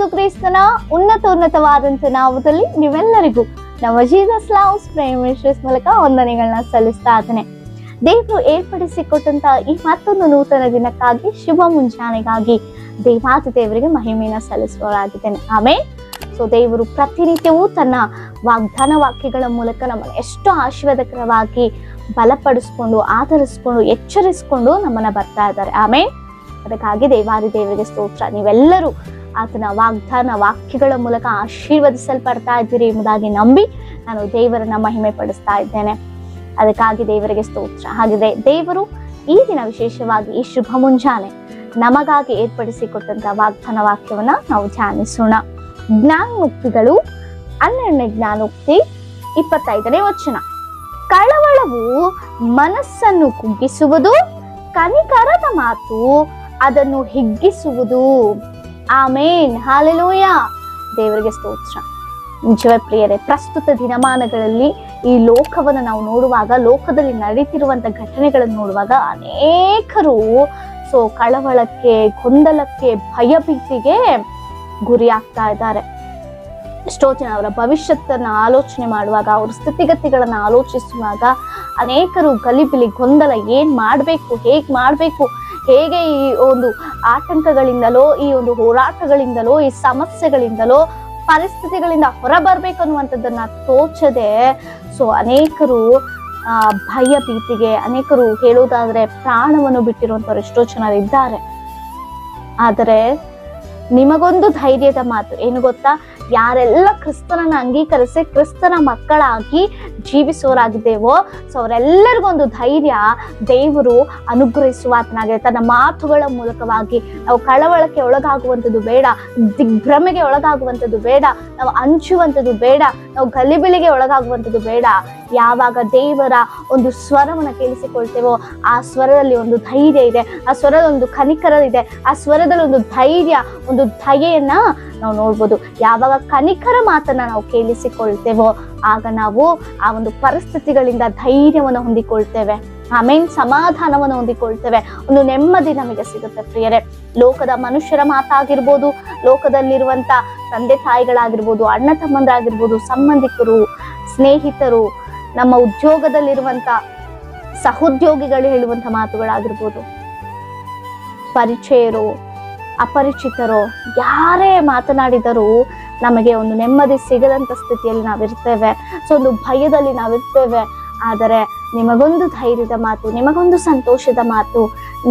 ಯೇಸು ಕ್ರಿಸ್ತನ ಉನ್ನತವಾದಂತ ನಾಮದಲ್ಲಿ ನೀವೆಲ್ಲರಿಗೂ ನಮ್ಮ ಜೀಸಸ್ ಲವ್ಸ್ ಪ್ರೈಮ್ ಮಿನಿಸ್ಟ್ರೀಸ್ ಮೂಲಕ ವಂದನೆಗಳನ್ನ ಸಲ್ಲಿಸ್ತಾ ಇದ್ದೇನೆ. ದೇವರು ಏರ್ಪಡಿಸಿಕೊಟ್ಟಂತ ಈ ಮತ್ತೊಂದು ನೂತನ ದಿನಕ್ಕಾಗಿ ಶುಭ ಮುಂಜಾನೆಗಾಗಿ ದೇವಾದಿ ದೇವರಿಗೆ ಮಹಿಮೆಯನ್ನ ಸಲ್ಲಿಸುವವರಾಗಿದ್ದೇನೆ. ಆಮೇಲೆ ದೇವರು ಪ್ರತಿನಿತ್ಯವೂ ತನ್ನ ವಾಗ್ದಾನ ವಾಕ್ಯಗಳ ಮೂಲಕ ನಮ್ಮನ್ನು ಎಷ್ಟು ಆಶೀರ್ವಾದಕರವಾಗಿ ಬಲಪಡಿಸ್ಕೊಂಡು ಆಧರಿಸ್ಕೊಂಡು ಎಚ್ಚರಿಸ್ಕೊಂಡು ನಮ್ಮನ್ನ ಬರ್ತಾ ಇದ್ದಾರೆ. ಆಮೇಲೆ ಅದಕ್ಕಾಗಿ ದೇವಾದಿ ದೇವರಿಗೆ ಸ್ತೋತ್ರ. ನೀವೆಲ್ಲರೂ ಆತನ ವಾಗ್ದಾನ ವಾಕ್ಯಗಳ ಮೂಲಕ ಆಶೀರ್ವದಿಸಲ್ಪಡ್ತಾ ಇದ್ದೀರಿ ಎಂಬುದಾಗಿ ನಂಬಿ ನಾನು ದೇವರನ್ನ ಮಹಿಮೆ ಪಡಿಸ್ತಾ ಇದ್ದೇನೆ. ಅದಕ್ಕಾಗಿ ದೇವರಿಗೆ ಸ್ತೋತ್ರ. ಹಾಗಿದೆ ದೇವರು ಈ ದಿನ ವಿಶೇಷವಾಗಿ ಈ ಶುಭ ಮುಂಜಾನೆ ನಮಗಾಗಿ ಏರ್ಪಡಿಸಿಕೊಟ್ಟಂತ ವಾಗ್ದಾನ ವಾಕ್ಯವನ್ನ ನಾವು ಧ್ಯಾನಿಸೋಣ. ಜ್ಞಾನೋಕ್ತಿಗಳು 12ನೇ ಜ್ಞಾನೋಕ್ತಿ 25ನೇ ವಚನ. ಕಳವಳವು ಮನಸ್ಸನ್ನು ಕುಗ್ಗಿಸುವುದು, ಕನಿಕರದ ಮಾತು ಅದನ್ನು ಹಿಗ್ಗಿಸುವುದು. ಆಮೇನ್, ಹಾಲೆಲೂಯ. ದೇವರಿಗೆ ಸ್ತೋತ್ರ. ನಿಜವೇ ಪ್ರಿಯರೇ, ಪ್ರಸ್ತುತ ದಿನಮಾನಗಳಲ್ಲಿ ಈ ಲೋಕವನ್ನು ನಾವು ನೋಡುವಾಗ, ಲೋಕದಲ್ಲಿ ನಡೀತಿರುವಂತ ಘಟನೆಗಳನ್ನು ನೋಡುವಾಗ ಅನೇಕರು ಕಳವಳಕ್ಕೆ, ಗೊಂದಲಕ್ಕೆ, ಭಯಭೀತಿಗೆ ಗುರಿ ಆಗ್ತಾ ಇದ್ದಾರೆ. ಎಷ್ಟೋ ಜನ ಅವರ ಭವಿಷ್ಯತ್ತನ್ನ ಆಲೋಚನೆ ಮಾಡುವಾಗ, ಅವ್ರ ಸ್ಥಿತಿಗತಿಗಳನ್ನ ಆಲೋಚಿಸುವಾಗ ಅನೇಕರು ಗಲಿಬಿಲಿ, ಗೊಂದಲ, ಏನ್ ಮಾಡ್ಬೇಕು, ಹೇಗ್ ಮಾಡ್ಬೇಕು, ಹೇಗೆ ಈ ಒಂದು ಆತಂಕಗಳಿಂದಲೋ, ಈ ಒಂದು ಹೋರಾಟಗಳಿಂದಲೋ, ಈ ಸಮಸ್ಯೆಗಳಿಂದಲೋ, ಪರಿಸ್ಥಿತಿಗಳಿಂದ ಹೊರ ಬರ್ಬೇಕು ಅನ್ನುವಂಥದ್ದನ್ನ ತೋಚದೆ ಅನೇಕರು ಭಯ ಭೀತಿಗೆ, ಅನೇಕರು ಹೇಳೋದಾದ್ರೆ ಪ್ರಾಣವನ್ನು ಬಿಟ್ಟಿರುವಂತವ್ರು ಎಷ್ಟೋ ಜನರಿದ್ದಾರೆ. ಆದರೆ ನಿಮಗೊಂದು ಧೈರ್ಯದ ಮಾತು ಏನು ಗೊತ್ತಾ? ಯಾರೆಲ್ಲ ಕ್ರಿಸ್ತನನ್ನ ಅಂಗೀಕರಿಸಿ ಕ್ರಿಸ್ತನ ಮಕ್ಕಳಾಗಿ ಜೀವಿಸುವವರಾಗಿದ್ದೇವೋ ಅವರೆಲ್ಲರಿಗೂ ಒಂದು ಧೈರ್ಯ ದೇವರು ಅನುಗ್ರಹಿಸುವ ಆತನಾಗಿದೆ. ತನ್ನ ಮಾತುಗಳ ಮೂಲಕವಾಗಿ ನಾವು ಕಳವಳಕ್ಕೆ ಒಳಗಾಗುವಂಥದ್ದು ಬೇಡ, ದಿಗ್ಭ್ರಮೆಗೆ ಒಳಗಾಗುವಂಥದ್ದು ಬೇಡ, ನಾವು ಅಂಚುವಂಥದ್ದು ಬೇಡ, ನಾವು ಗಲಿಬಿಲಿಗೆ ಒಳಗಾಗುವಂಥದ್ದು ಬೇಡ. ಯಾವಾಗ ದೇವರ ಒಂದು ಸ್ವರವನ್ನು ಕೇಳಿಸಿಕೊಳ್ತೇವೋ ಆ ಸ್ವರದಲ್ಲಿ ಒಂದು ಧೈರ್ಯ ಇದೆ, ಆ ಸ್ವರದ ಒಂದು ಕನಿಕರ ಇದೆ, ಆ ಸ್ವರದಲ್ಲಿ ಒಂದು ಧೈರ್ಯ, ಒಂದು ದಯೆಯನ್ನ ನಾವು ನೋಡ್ಬೋದು. ಯಾವಾಗ ಕನಿಕರ ಮಾತನ್ನ ನಾವು ಕೇಳಿಸಿಕೊಳ್ತೇವೋ ಆಗ ನಾವು ಆ ಒಂದು ಪರಿಸ್ಥಿತಿಗಳಿಂದ ಧೈರ್ಯವನ್ನು ಹೊಂದಿಕೊಳ್ತೇವೆ. ಆಮೇಲೆ ಸಮಾಧಾನವನ್ನು ಹೊಂದಿಕೊಳ್ತೇವೆ, ಒಂದು ನೆಮ್ಮದಿ ನಮಗೆ ಸಿಗುತ್ತೆ. ಪ್ರಿಯರೇ, ಲೋಕದ ಮನುಷ್ಯರ ಮಾತಾಗಿರ್ಬೋದು, ಲೋಕದಲ್ಲಿರುವಂತ ತಂದೆ ತಾಯಿಗಳಾಗಿರ್ಬೋದು, ಅಣ್ಣ ತಮ್ಮಂದರಾಗಿರ್ಬೋದು, ಸಂಬಂಧಿಕರು, ಸ್ನೇಹಿತರು, ನಮ್ಮ ಉದ್ಯೋಗದಲ್ಲಿರುವಂತ ಸಹೋದ್ಯೋಗಿಗಳು ಹೇಳುವಂತ ಮಾತುಗಳಾಗಿರ್ಬೋದು, ಪರಿಚಯರು, ಅಪರಿಚಿತರು ಯಾರೇ ಮಾತನಾಡಿದರೂ ನಮಗೆ ಒಂದು ನೆಮ್ಮದಿ ಸಿಗದಂತ ಸ್ಥಿತಿಯಲ್ಲಿ ನಾವಿರ್ತೇವೆ. ಒಂದು ಭಯದಲ್ಲಿ ನಾವಿರ್ತೇವೆ. ಆದರೆ ನಿಮಗೊಂದು ಧೈರ್ಯದ ಮಾತು, ನಿಮಗೊಂದು ಸಂತೋಷದ ಮಾತು,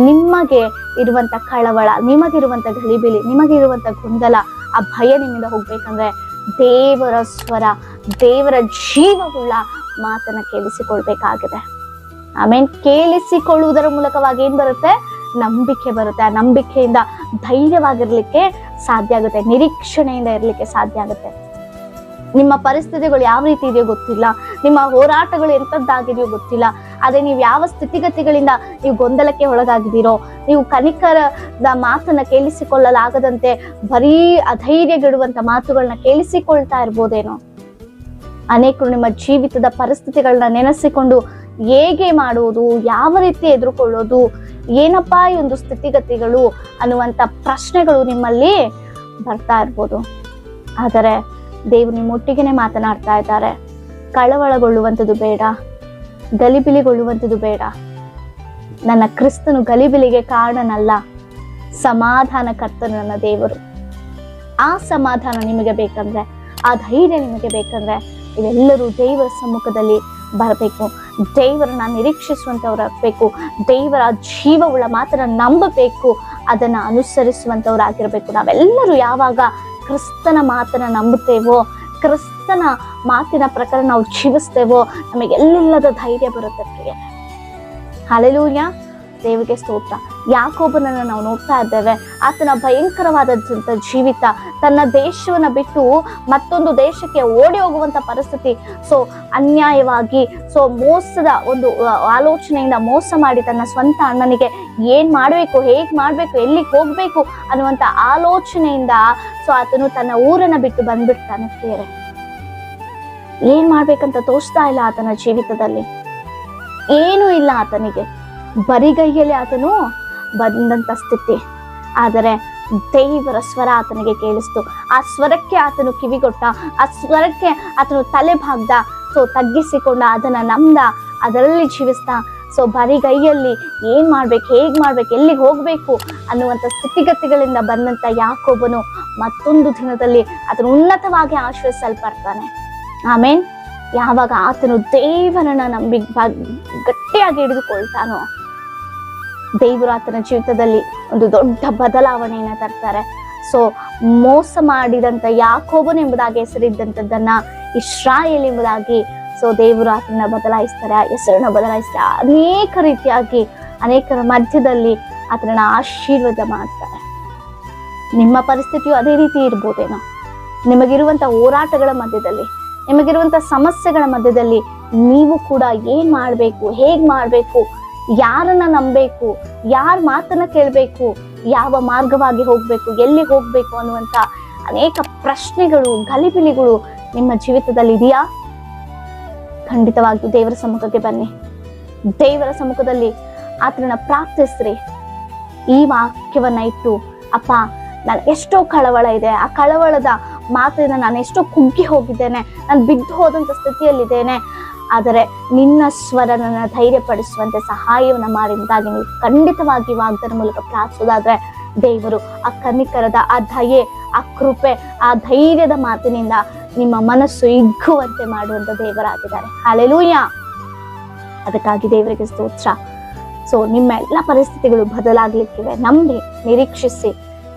ನಿಮಗೆ ಇರುವಂತ ಕಳವಳ, ನಿಮಗಿರುವಂತ ಗಲಿಬಿಲಿ, ನಿಮಗಿರುವಂತ ಗೊಂದಲ, ಆ ಭಯ ನಿಮ್ಮಿಂದ ಹೋಗ್ಬೇಕಂದ್ರೆ ದೇವರ ಸ್ವರ, ದೇವರ ಜೀವವುಳ್ಳ ಮಾತನ್ನ ಕೇಳಿಸಿಕೊಳ್ಬೇಕಾಗಿದೆ. ಆಮೇಲೆ ಕೇಳಿಸಿಕೊಳ್ಳುವುದರ ಮೂಲಕವಾಗಿ ಏನ್ ಬರುತ್ತೆ? ನಂಬಿಕೆ ಬರುತ್ತೆ. ಆ ನಂಬಿಕೆಯಿಂದ ಧೈರ್ಯವಾಗಿರ್ಲಿಕ್ಕೆ ಸಾಧ್ಯ ಆಗುತ್ತೆ, ನಿರೀಕ್ಷಣೆಯಿಂದ ಇರ್ಲಿಕ್ಕೆ ಸಾಧ್ಯ ಆಗುತ್ತೆ. ನಿಮ್ಮ ಪರಿಸ್ಥಿತಿಗಳು ಯಾವ ರೀತಿ ಇದೆಯೋ ಗೊತ್ತಿಲ್ಲ, ನಿಮ್ಮ ಹೋರಾಟಗಳು ಎಂಥದ್ದಾಗಿದೆಯೋ ಗೊತ್ತಿಲ್ಲ. ಅದೇ ನೀವು ಯಾವ ಸ್ಥಿತಿಗತಿಗಳಿಂದ ನೀವು ಗೊಂದಲಕ್ಕೆ ಒಳಗಾಗಿದ್ದೀರೋ, ನೀವು ಕನಿಕರದ ಮಾತನ್ನ ಕೇಳಿಸಿಕೊಳ್ಳಲಾಗದಂತೆ ಬರೀ ಅಧೈರ್ಯಗಿಡುವಂತ ಮಾತುಗಳನ್ನ ಕೇಳಿಸಿಕೊಳ್ತಾ ಇರ್ಬೋದೇನೋ. ಅನೇಕರು ನಿಮ್ಮ ಜೀವಿತದ ಪರಿಸ್ಥಿತಿಗಳನ್ನ ನೆನೆಸಿಕೊಂಡು ಹೇಗೆ ಮಾಡುವುದು, ಯಾವ ರೀತಿ ಎದುರುಕೊಳ್ಳೋದು, ಏನಪ್ಪಾ ಈ ಒಂದು ಸ್ಥಿತಿಗತಿಗಳು ಅನ್ನುವಂಥ ಪ್ರಶ್ನೆಗಳು ನಿಮ್ಮಲ್ಲಿ ಬರ್ತಾ ಇರ್ಬೋದು. ಆದರೆ ದೇವರು ನಿಮ್ಮೊಟ್ಟಿಗೆನೆ ಮಾತನಾಡ್ತಾ ಇದ್ದಾರೆ. ಕಳವಳಗೊಳ್ಳುವಂಥದ್ದು ಬೇಡ, ಗಲಿಬಿಲಿಗೊಳ್ಳುವಂಥದ್ದು ಬೇಡ. ನನ್ನ ಕ್ರಿಸ್ತನು ಗಲಿಬಿಲಿಗೆ ಕಾರಣನಲ್ಲ, ಸಮಾಧಾನ ಕರ್ತನು ನನ್ನ ದೇವರು. ಆ ಸಮಾಧಾನ ನಿಮಗೆ ಬೇಕಂದ್ರೆ, ಆ ಧೈರ್ಯ ನಿಮಗೆ ಬೇಕಂದ್ರೆ ಇವೆಲ್ಲರೂ ದೇವರ ಸಮ್ಮುಖದಲ್ಲಿ ಬರಬೇಕು. ದೇವರನ್ನ ನಿರೀಕ್ಷಿಸುವಂತವ್ರಾಗಬೇಕು, ದೇವರ ಜೀವವುಳ್ಳ ಮಾತನ್ನ ನಂಬಬೇಕು, ಅದನ್ನ ಅನುಸರಿಸುವಂತವ್ರಾಗಿರ್ಬೇಕು. ನಾವೆಲ್ಲರೂ ಯಾವಾಗ ಕ್ರಿಸ್ತನ ಮಾತನ್ನ ನಂಬುತ್ತೇವೋ, ಕ್ರಿಸ್ತನ ಮಾತಿನ ಪ್ರಕಾರ ನಾವು ಜೀವಿಸ್ತೇವೋ ನಮಗೆಲ್ಲದ ಧೈರ್ಯ ಬರುತ್ತೆ. ಪ್ರಿಯ ಹಲ್ಲೆಲೂಯಾ, ದೇವರಿಗೆ ಸ್ತೋತ್ರ. ಯಾಕೋಬನನ್ನ ನಾವು ನೋಡ್ತಾ ಇದ್ದೇವೆ. ಆತನ ಭಯಂಕರವಾದಂಥ ಜೀವಿತ, ತನ್ನ ದೇಶವನ್ನ ಬಿಟ್ಟು ಮತ್ತೊಂದು ದೇಶಕ್ಕೆ ಓಡಿ ಹೋಗುವಂತ ಪರಿಸ್ಥಿತಿ, ಅನ್ಯಾಯವಾಗಿ ಮೋಸದ ಒಂದು ಆಲೋಚನೆಯಿಂದ ಮೋಸ ಮಾಡಿ ತನ್ನ ಸ್ವಂತ ಅಣ್ಣನಿಗೆ ಏನ್ ಮಾಡ್ಬೇಕು, ಹೇಗ್ ಮಾಡ್ಬೇಕು, ಎಲ್ಲಿಗೆ ಹೋಗ್ಬೇಕು ಅನ್ನುವಂತ ಆಲೋಚನೆಯಿಂದ ಆತನು ತನ್ನ ಊರನ್ನ ಬಿಟ್ಟು ಬಂದ್ಬಿಡ್ತಾನೆ. ಪ್ರಿಯರೇ, ಏನ್ ಮಾಡ್ಬೇಕಂತ ತೋಚ್ತಾ ಇಲ್ಲ ಆತನ ಜೀವಿತದಲ್ಲಿ, ಏನೂ ಇಲ್ಲ ಆತನಿಗೆ. ಬರಿಗೈಯಲ್ಲಿ ಆತನು ಬಂದಂತ ಸ್ಥಿತಿ. ಆದರೆ ದೇವರ ಸ್ವರ ಆತನಿಗೆ ಕೇಳಿಸ್ತು. ಆ ಸ್ವರಕ್ಕೆ ಆತನು ಕಿವಿಗೊಟ್ಟ, ಆ ಸ್ವರಕ್ಕೆ ಆತನು ತಲೆ ಭಾಗ್ದ. ಸೊ ತಗ್ಗಿಸಿಕೊಂಡ, ಅದನ್ನ ನಂಬ್ದ, ಅದರಲ್ಲಿ ಜೀವಿಸ್ತಾ. ಸೊ ಬರಿಗೈಯಲ್ಲಿ ಏನ್ ಮಾಡ್ಬೇಕು, ಹೇಗ್ ಮಾಡ್ಬೇಕು, ಎಲ್ಲಿಗೆ ಹೋಗ್ಬೇಕು ಅನ್ನುವಂಥ ಸ್ಥಿತಿಗತಿಗಳಿಂದ ಬಂದಂತ ಯಾಕೋಬನು ಮತ್ತೊಂದು ದಿನದಲ್ಲಿ ಆತನು ಉನ್ನತವಾಗಿ ಆಶ್ರಯಿಸಲ್ಪಡ್ತಾನೆ. ಆಮೇನ್. ಯಾವಾಗ ಆತನು ದೇವರನ್ನ ನಂಬಿ ಗಟ್ಟಿಯಾಗಿ ಹಿಡಿದುಕೊಳ್ತಾನೋ, ದೇವರು ಆತನ ಜೀವಿತದಲ್ಲಿ ಒಂದು ದೊಡ್ಡ ಬದಲಾವಣೆಯನ್ನ ತರ್ತಾರೆ. ಸೊ ಮೋಸ ಮಾಡಿದಂತ ಯಾಕೋಬನು ಎಂಬುದಾಗಿ ಹೆಸರಿದ್ದಂಥದ್ದನ್ನ ಇಸ್ರಾಯೇಲ್ ಎಂಬುದಾಗಿ ಸೊ ದೇವರು ಆತನ ಬದಲಾಯಿಸ್ತಾರೆ, ಆ ಹೆಸರನ್ನ ಬದಲಾಯಿಸ್ತಾರೆ. ಅನೇಕ ರೀತಿಯಾಗಿ ಅನೇಕರ ಮಧ್ಯದಲ್ಲಿ ಆತನ ಆಶೀರ್ವಾದ ಮಾಡ್ತಾರೆ. ನಿಮ್ಮ ಪರಿಸ್ಥಿತಿಯು ಅದೇ ರೀತಿ ಇರ್ಬೋದೇನೋ. ನಿಮಗಿರುವಂತ ಹೋರಾಟಗಳ ಮಧ್ಯದಲ್ಲಿ, ನಿಮಗಿರುವಂತ ಸಮಸ್ಯೆಗಳ ಮಧ್ಯದಲ್ಲಿ ನೀವು ಕೂಡ ಏನ್ ಮಾಡ್ಬೇಕು, ಹೇಗ್ ಮಾಡ್ಬೇಕು, ಯಾರನ್ನ ನಂಬಬೇಕು, ಯಾರ ಮಾತನ್ನ ಕೇಳ್ಬೇಕು, ಯಾವ ಮಾರ್ಗವಾಗಿ ಹೋಗ್ಬೇಕು, ಎಲ್ಲಿ ಹೋಗ್ಬೇಕು ಅನ್ನುವಂತ ಅನೇಕ ಪ್ರಶ್ನೆಗಳು, ಗಲಿಬಿಲಿಗಳು ನಿಮ್ಮ ಜೀವಿತದಲ್ಲಿ ಇದೆಯಾ? ಖಂಡಿತವಾಗಿಯೂ ದೇವರ ಸಮ್ಮುಖಕ್ಕೆ ಬನ್ನಿ. ದೇವರ ಸಮ್ಮುಖದಲ್ಲಿ ಆತನನ್ನ ಪ್ರಾರ್ಥಿಸ್ರಿ. ಈ ವಾಕ್ಯವನ್ನ ಇಟ್ಟು, ಅಪ್ಪ ನಾನು ಎಷ್ಟೋ ಕಳವಳ ಇದೆ, ಆ ಕಳವಳದ ಮಾತಿನ ನಾನು ಎಷ್ಟೋ ಕುಗ್ಗಿ ಹೋಗಿದ್ದೇನೆ, ನಾನು ಬಿದ್ದು ಹೋದಂತ ಸ್ಥಿತಿಯಲ್ಲಿದ್ದೇನೆ, ಆದರೆ ನಿನ್ನ ಸ್ವರ ನನ್ನ ಧೈರ್ಯಪಡಿಸುವಂತೆ ಸಹಾಯವನ್ನ ಮಾಡಿದಾಗ ನೀವು ಖಂಡಿತವಾಗಿ ವಾಗ್ದಾನ ಮೂಲಕ ಪ್ರಾರ್ಥಿಸೋದಾದ್ರೆ ದೇವರು ಆ ಕನಿಕರದ, ಆ ದಯೆ, ಆ ಕೃಪೆ, ಆ ಧೈರ್ಯದ ಮಾತಿನಿಂದ ನಿಮ್ಮ ಮನಸ್ಸು ಹಿಗ್ಗುವಂತೆ ಮಾಡುವಂತ ದೇವರಾಗಿದ್ದಾರೆ. ಹಲ್ಲೆಲೂಯಾ. ಅದಕ್ಕಾಗಿ ದೇವರಿಗೆ ಸ್ತೋತ್ರ. ಸೊ ನಿಮ್ಮ ಎಲ್ಲ ಪರಿಸ್ಥಿತಿಗಳು ಬದಲಾಗ್ಲಿಕ್ಕಿವೆ. ನಂಬಿ, ನಿರೀಕ್ಷಿಸಿ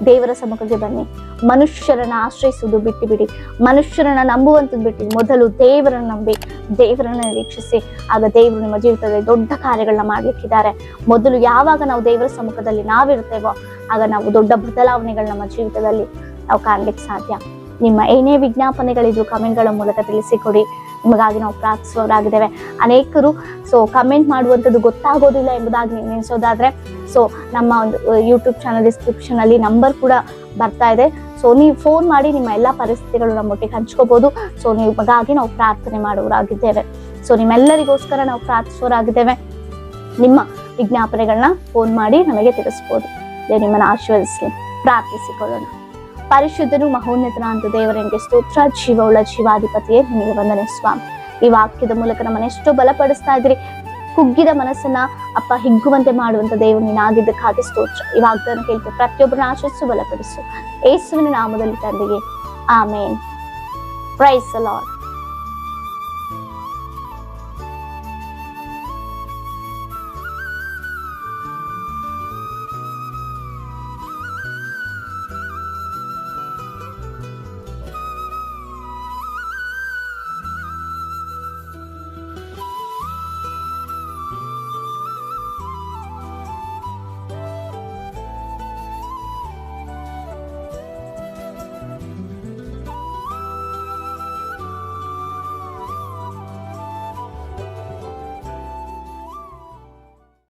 ದೇವರ ಸಮ್ಮುಖಕ್ಕೆ ಬನ್ನಿ. ಮನುಷ್ಯರನ್ನ ಆಶ್ರಯಿಸುವುದು ಬಿಟ್ಟು ಬಿಡಿ, ಮನುಷ್ಯರನ್ನ ನಂಬುವಂಥದ್ದು ಬಿಟ್ಟು ಮೊದಲು ದೇವರನ್ನ ನಂಬಿ, ದೇವರನ್ನ ನಿರೀಕ್ಷಿಸಿ. ಆಗ ದೇವರು ನಿಮ್ಮ ಜೀವಿತದಲ್ಲಿ ದೊಡ್ಡ ಕಾರ್ಯಗಳನ್ನ ಮಾಡ್ಲಿಕ್ಕಿದ್ದಾರೆ. ಮೊದಲು ಯಾವಾಗ ನಾವು ದೇವರ ಸಮ್ಮುಖದಲ್ಲಿ ನಾವಿರ್ತೇವೋ ಆಗ ನಾವು ದೊಡ್ಡ ಬದಲಾವಣೆಗಳು ನಮ್ಮ ಜೀವಿತದಲ್ಲಿ ನಾವು ಕಾಣ್ಲಿಕ್ಕೆ ಸಾಧ್ಯ. ನಿಮ್ಮ ಏನೇ ವಿಜ್ಞಾಪನೆಗಳಿದ್ರು ಕಮೆಂಟ್ಗಳ ಮೂಲಕ ತಿಳಿಸಿಕೊಡಿ. ನಿಮಗಾಗಿ ನಾವು ಪ್ರಾರ್ಥಿಸುವವರಾಗಿದ್ದೇವೆ. ಅನೇಕರು ಸೊ ಕಮೆಂಟ್ ಮಾಡುವಂಥದ್ದು ಗೊತ್ತಾಗೋದಿಲ್ಲ ಎಂಬುದಾಗಿ ನೀವು ನೆನೆಸೋದಾದ್ರೆ ಸೊ ನಮ್ಮ ಒಂದು ಯೂಟ್ಯೂಬ್ ಚಾನಲ್ ಡಿಸ್ಕ್ರಿಪ್ಷನ್ ಅಲ್ಲಿ ನಂಬರ್ ಕೂಡ ಬರ್ತಾ ಇದೆ. ಸೊ ನೀವು ಫೋನ್ ಮಾಡಿ ನಿಮ್ಮ ಎಲ್ಲ ಪರಿಸ್ಥಿತಿಗಳು ನಮ್ಮೊಟ್ಟಿಗೆ ಹಂಚ್ಕೋಬಹುದು. ಸೊ ನಿಮಗಾಗಿ ನಾವು ಪ್ರಾರ್ಥನೆ ಮಾಡುವವರಾಗಿದ್ದೇವೆ. ಸೊ ನಿಮ್ಮೆಲ್ಲರಿಗೋಸ್ಕರ ನಾವು ಪ್ರಾರ್ಥಿಸುವವರಾಗಿದ್ದೇವೆ. ನಿಮ್ಮ ವಿಜ್ಞಾಪನೆಗಳನ್ನ ಫೋನ್ ಮಾಡಿ ನಮಗೆ ತಿಳಿಸ್ಬೋದು. ನಿಮ್ಮನ್ನು ಆಶೀರ್ವದಿಸಲಿ. ಪ್ರಾರ್ಥಿಸಿಕೊಳ್ಳೋಣ. ಪರಿಶುದ್ಧನು ಮಹೋನ್ನತನ ಅಂತ ದೇವರಿಗೆ ಸ್ತೋತ್ರ. ಜೀವವುಳ್ಳ ಜೀವಾಧಿಪತಿಯೇ ನಿಮಗೆ ವಂದನೆ ಸ್ವಾಮಿ. ಈ ವಾಕ್ಯದ ಮೂಲಕ ನಮ್ಮನ್ನ ಎಷ್ಟೋ ಬಲಪಡಿಸ್ತಾ ಇದ್ರಿ. ಕುಗ್ಗಿದ ಮನಸ್ಸನ್ನ ಅಪ್ಪ ಹಿಗ್ಗುವಂತೆ ಮಾಡುವಂತ ದೇವರು ನೀನಾಗಿದ್ದಕ್ಕಾಗಿ ಸ್ತೋತ್ರ. ಈ ವಾಗ್ದಾನ ಕೇಳ್ತೀವಿ, ಪ್ರತಿಯೊಬ್ಬರನ್ನ ಆಶಿಸು, ಬಲಪಡಿಸು. ಯೇಸುವಿನ ನಾಮದಲ್ಲಿ ತಂದೆಗೆ ಆಮೇನ್. Praise the lord.